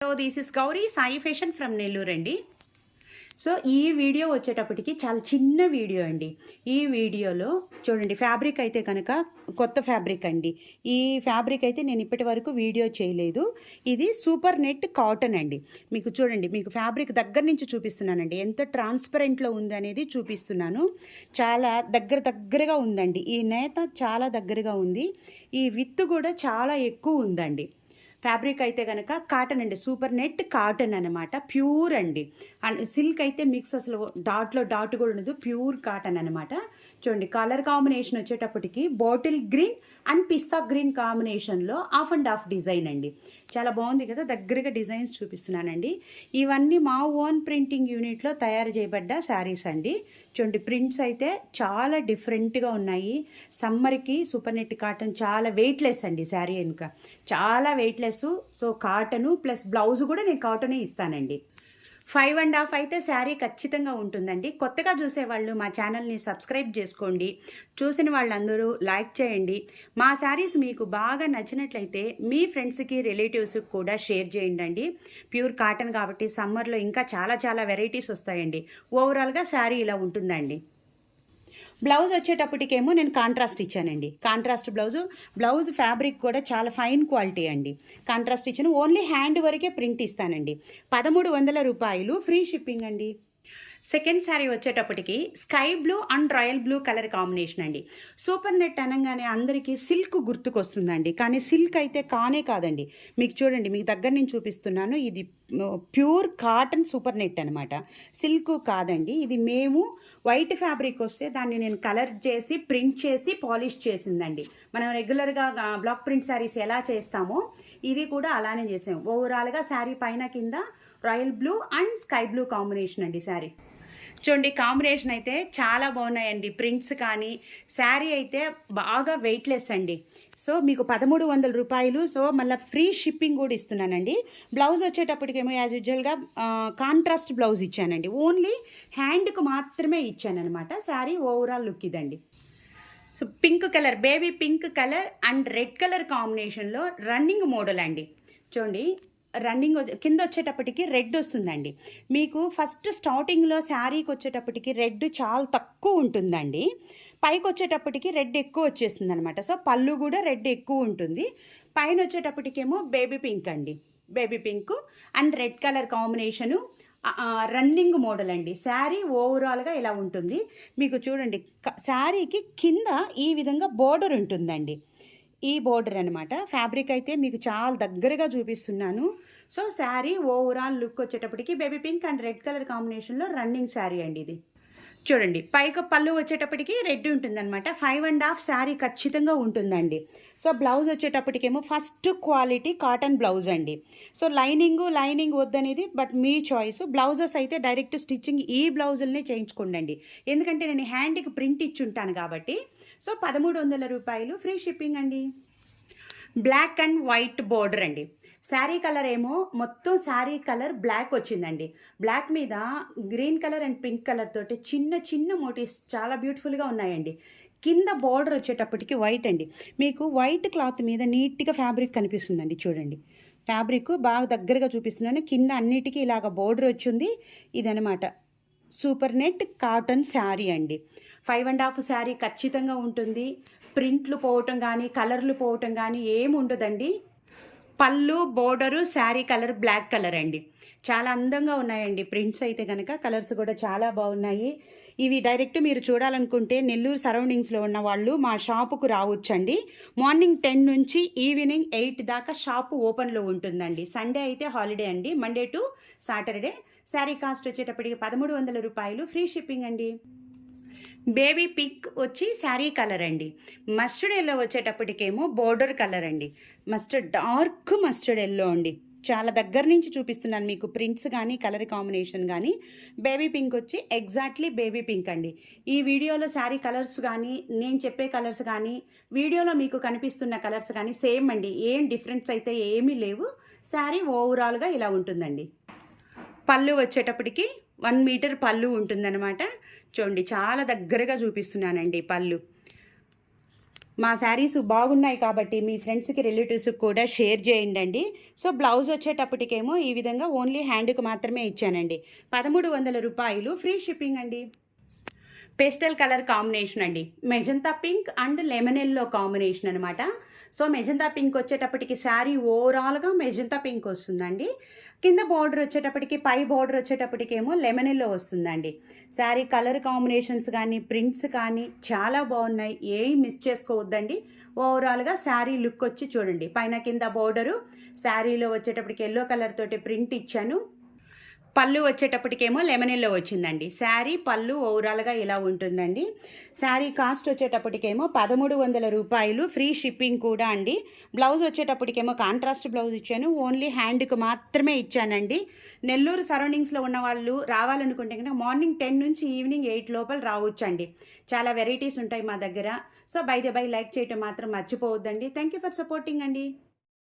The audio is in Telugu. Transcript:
So this is Gauri Sai fashion from Nellore అండి. సో ఈ వీడియో వచ్చేటప్పటికి చాలా చిన్న వీడియో అండి. ఈ వీడియోలో చూడండి, ఫ్యాబ్రిక్ అయితే కనుక కొత్త ఫ్యాబ్రిక్ అండి. ఈ ఫ్యాబ్రిక్ అయితే నేను ఇప్పటి వరకు వీడియో చేయలేదు. ఇది సూపర్ నెట్ కాటన్ అండి. మీకు చూడండి, మీకు ఫ్యాబ్రిక్ దగ్గర నుంచి చూపిస్తున్నానండి. ఎంత ట్రాన్స్పరెంట్లో ఉంది అనేది చూపిస్తున్నాను. చాలా దగ్గరగా ఉందండి. ఈ నేత చాలా దగ్గరగా ఉంది. ఈ విత్తు కూడా చాలా ఎక్కువ ఉందండి. ఫ్యాబ్రిక్ అయితే కనుక కాటన్ అండి, సూపర్ నెట్ కాటన్ అనమాట, ప్యూర్ అండి. అండ్ సిల్క్ అయితే మిక్స్ అసలు డాట్ కూడా ఉండదు, ప్యూర్ కాటన్ అనమాట. చూడండి, కలర్ కాంబినేషన్ వచ్చేటప్పటికి bottle green and pista green కాంబినేషన్లో ఆఫ్ అండ్ ఆఫ్ డిజైన్ అండి. చాలా బాగుంది కదా. దగ్గరగా డిజైన్స్ చూపిస్తున్నానండి. ఇవన్నీ మా ఓన్ ప్రింటింగ్ యూనిట్లో తయారు చేయబడ్డ శారీస్ అండి. చూడండి, ప్రింట్స్ అయితే చాలా డిఫరెంట్గా ఉన్నాయి. సమ్మర్కి సూపర్ నెట్ కాటన్ చాలా వెయిట్లెస్ అండి. శారీ వెనుక చాలా weightless. So cotton plus blouse కూడా నేను కాటనే ఇస్తానండి. 5.5 అయితే శారీ ఖచ్చితంగా ఉంటుందండి. కొత్తగా చూసేవాళ్ళు మా ఛానల్ని సబ్స్క్రైబ్ చేసుకోండి. చూసిన వాళ్ళందరూ లైక్ చేయండి. మా శారీస్ మీకు బాగా నచ్చినట్లయితే మీ ఫ్రెండ్స్కి రిలేటివ్స్కి కూడా షేర్ చేయండి. ప్యూర్ కాటన్ కాబట్టి సమ్మర్లో ఇంకా చాలా వెరైటీస్ వస్తాయండి. ఓవరాల్గా శారీ ఇలా ఉంటుందండి. బ్లౌజ్ వచ్చేటప్పటికేమో నేను కాంట్రాస్ట్ ఇచ్చానండి. కాంట్రాస్ట్ బ్లౌజ్ ఫ్యాబ్రిక్ కూడా చాలా ఫైన్ క్వాలిటీ అండి. కాంట్రాస్ట్ ఇచ్చాను. ఓన్లీ హ్యాండ్ వరకే ప్రింట్ ఇస్తానండి. 1300 రూపాయలు, ఫ్రీ షిప్పింగ్ అండి. సెకండ్ శారీ వచ్చేటప్పటికి sky blue and royal blue colour combination అండి. సూపర్ నెట్ అనగానే అందరికీ సిల్క్ గుర్తుకొస్తుందండి, కానీ సిల్క్ అయితే కాదండి. మీకు చూడండి, మీకు దగ్గర నుంచి చూపిస్తున్నాను. ఇది ప్యూర్ కాటన్ సూపర్ నెట్ అనమాట, సిల్క్ కాదండి. ఇది మేము వైట్ ఫ్యాబ్రిక్ వస్తే దాన్ని నేను కలర్ చేసి ప్రింట్ చేసి పాలిష్ చేసిందండి. మనం రెగ్యులర్గా బ్లాక్ ప్రింట్ శారీస్ ఎలా చేస్తామో ఇది కూడా అలానే చేసాం. ఓవరాల్గా శారీ పైన కింద royal blue and sky blue combination అండి. శారీ చూడండి, కాంబినేషన్ అయితే చాలా బాగున్నాయండి. ప్రింట్స్ కానీ శారీ అయితే బాగా వెయిట్లెస్ అండి. సో మీకు 1300 రూపాయలు. సో మళ్ళీ ఫ్రీ షిప్పింగ్ కూడా ఇస్తున్నానండి. బ్లౌజ్ వచ్చేటప్పటికేమో యాజ్ యూజువల్గా కాంట్రాస్ట్ బ్లౌజ్ ఇచ్చానండి. ఓన్లీ హ్యాండ్కు మాత్రమే ఇచ్చానమాట. శారీ ఓవరాల్ లుక్ ఇదండి. So pink colour, baby pink colour and red colour కాంబినేషన్లో రన్నింగ్ మోడల్ అండి. చూడండి, రన్నింగ్ కింద వచ్చేటప్పటికి రెడ్ వస్తుందండి. మీకు ఫస్ట్ స్టార్టింగ్లో శారీకి వచ్చేటప్పటికి రెడ్ చాలా తక్కువ ఉంటుందండి. పైకి వచ్చేటప్పటికి రెడ్ ఎక్కువ వచ్చేస్తుంది అనమాట. సో పళ్ళు కూడా రెడ్ ఎక్కువ ఉంటుంది. పైన వచ్చేటప్పటికేమో బేబీ పింక్ అండి. Baby pink and red colour combination running model అండి. శారీ ఓవరాల్గా ఇలా ఉంటుంది. మీకు చూడండి, శారీకి కింద ఈ విధంగా బోర్డర్ ఉంటుందండి. ఈ బోర్డర్ అనమాట. ఫ్యాబ్రిక్ అయితే మీకు చాలా దగ్గరగా చూపిస్తున్నాను. సో శారీ ఓవరాల్ లుక్ వచ్చేటప్పటికి baby pink and red colour కాంబినేషన్లో రన్నింగ్ శారీ అండి. ఇది చూడండి, పైకి పళ్ళు వచ్చేటప్పటికి రెడ్ ఉంటుందన్నమాట. 5.5 శారీ ఖచ్చితంగా ఉంటుందండి. సో బ్లౌజ్ వచ్చేటప్పటికేమో ఫస్ట్ క్వాలిటీ కాటన్ బ్లౌజ్ అండి. సో లైనింగ్ వద్దనేది బట్ మీ చాయిస్. బ్లౌజెస్ అయితే డైరెక్ట్ స్టిచ్చింగ్ ఈ బ్లౌజుల్ని చేయించుకోండి, ఎందుకంటే నేను హ్యాండ్కి ప్రింట్ ఇచ్చి ఉంటాను కాబట్టి. సో 1300 రూపాయలు, ఫ్రీ షిప్పింగ్ అండి. బ్లాక్ అండ్ వైట్ బోర్డర్ అండి. శారీ కలర్ ఏమో మొత్తం శారీ కలర్ బ్లాక్ వచ్చిందండి. బ్లాక్ మీద green colour and pink colour తోటి చిన్న మోటివ్స్ చాలా బ్యూటిఫుల్గా ఉన్నాయండి. కింద బోర్డర్ వచ్చేటప్పటికి వైట్ అండి. మీకు వైట్ క్లాత్ మీద నీట్గా ఫ్యాబ్రిక్ కనిపిస్తుందండి. చూడండి, ఫ్యాబ్రిక్ బాగా దగ్గరగా చూపిస్తున్నాను. కింద అన్నిటికీ ఇలాగ బోర్డర్ వచ్చింది. ఇదనమాట సూపర్ నెట్ కాటన్ శారీ అండి. 5.5 శారీ ఖచ్చితంగా ఉంటుంది. ప్రింట్లు పోవటం కానీ కలర్లు పోవటం కానీ ఏమి ఉండదండి. పళ్ళు, border, sari colour black colour అండి. చాలా అందంగా ఉన్నాయండి ప్రింట్స్ అయితే కనుక. కలర్స్ కూడా చాలా బాగున్నాయి. ఇవి డైరెక్ట్ మీరు చూడాలనుకుంటే నెల్లూరు సరౌండింగ్స్లో ఉన్న వాళ్ళు మా షాపుకు రావచ్చండి. మార్నింగ్ 10 నుంచి ఈవినింగ్ 8 దాకా షాపు ఓపెన్లో ఉంటుందండి. సండే అయితే హాలిడే అండి, Monday to Saturday. Sari cost వచ్చేటప్పటికి 1300 రూపాయలు, ఫ్రీ షిప్పింగ్ అండి. బేబీ పింక్ వచ్చి శారీ కలర్ అండి. మస్టర్డ్ ఎల్లో వచ్చేటప్పటికేమో బోర్డర్ కలర్ అండి. డార్క్ మస్టర్డ్ ఎల్లో అండి. చాలా దగ్గర నుంచి చూపిస్తున్నాను మీకు ప్రింట్స్ కానీ కలర్ కాంబినేషన్ కానీ. బేబీ పింక్ వచ్చి ఎగ్జాక్ట్లీ బేబీ పింక్ అండి. ఈ వీడియోలో శారీ కలర్స్ కానీ నేను చెప్పే కలర్స్ కానీ వీడియోలో మీకు కనిపిస్తున్న కలర్స్ కానీ సేమ్ అండి. ఏం డిఫరెన్స్ అయితే ఏమీ లేవు. శారీ ఓవరాల్గా ఇలా ఉంటుందండి. పళ్ళు వచ్చేటప్పటికి 1 మీటర్ పళ్ళు ఉంటుందన్నమాట. చూడండి, చాలా దగ్గరగా చూపిస్తున్నానండి పళ్ళు. మా శారీస్ బాగున్నాయి కాబట్టి మీ ఫ్రెండ్స్కి రిలేటివ్స్కి కూడా షేర్ చేయండి. సో బ్లౌజ్ వచ్చేటప్పటికేమో ఈ విధంగా ఓన్లీ హ్యాండ్కి మాత్రమే ఇచ్చానండి. 1300 రూపాయలు, ఫ్రీ షిప్పింగ్ అండి. పేస్టల్ కలర్ కాంబినేషన్ అండి, magenta pink and lemon yellow combination అనమాట. సో మెజంతా పింక్ వచ్చేటప్పటికి శారీ ఓవరాల్గా మెజంతా పింక్ వస్తుందండి. కింద బార్డర్ వచ్చేటప్పటికి, పై బార్డర్ వచ్చేటప్పటికేమో లెమన్ ఎల్లో వస్తుందండి. శారీ కలర్ కాంబినేషన్స్ కానీ ప్రింట్స్ కానీ చాలా బాగున్నాయి, ఏవి మిస్ చేసుకోవద్దండి. ఓవరాల్గా శారీ లుక్ వచ్చి చూడండి, పైన కింద బార్డరు, శారీలో వచ్చేటప్పటికి ఎల్లో కలర్ తోటి ప్రింట్ ఇచ్చాను. పళ్ళు వచ్చేటప్పటికేమో లెమన్ ఎల్లో వచ్చిందండి. శారీ పళ్ళు ఓవరాల్గా ఇలా ఉంటుందండి. శారీ కాస్ట్ వచ్చేటప్పటికేమో 1300 రూపాయలు, ఫ్రీ షిప్పింగ్ కూడా అండి. బ్లౌజ్ వచ్చేటప్పటికేమో కాంట్రాస్ట్ బ్లౌజ్ ఇచ్చాను, ఓన్లీ హ్యాండ్కి మాత్రమే ఇచ్చానండి. నెల్లూరు సరౌండింగ్స్లో ఉన్న వాళ్ళు రావాలనుకుంటే కనుక మార్నింగ్ 10 నుంచి ఈవినింగ్ 8 లోపల రావచ్చండి. చాలా వెరైటీస్ ఉంటాయి మా దగ్గర. సో బై లైక్ చేయటం మాత్రం మర్చిపోవద్దండి. థ్యాంక్ యూ ఫర్ సపోర్టింగ్ అండి.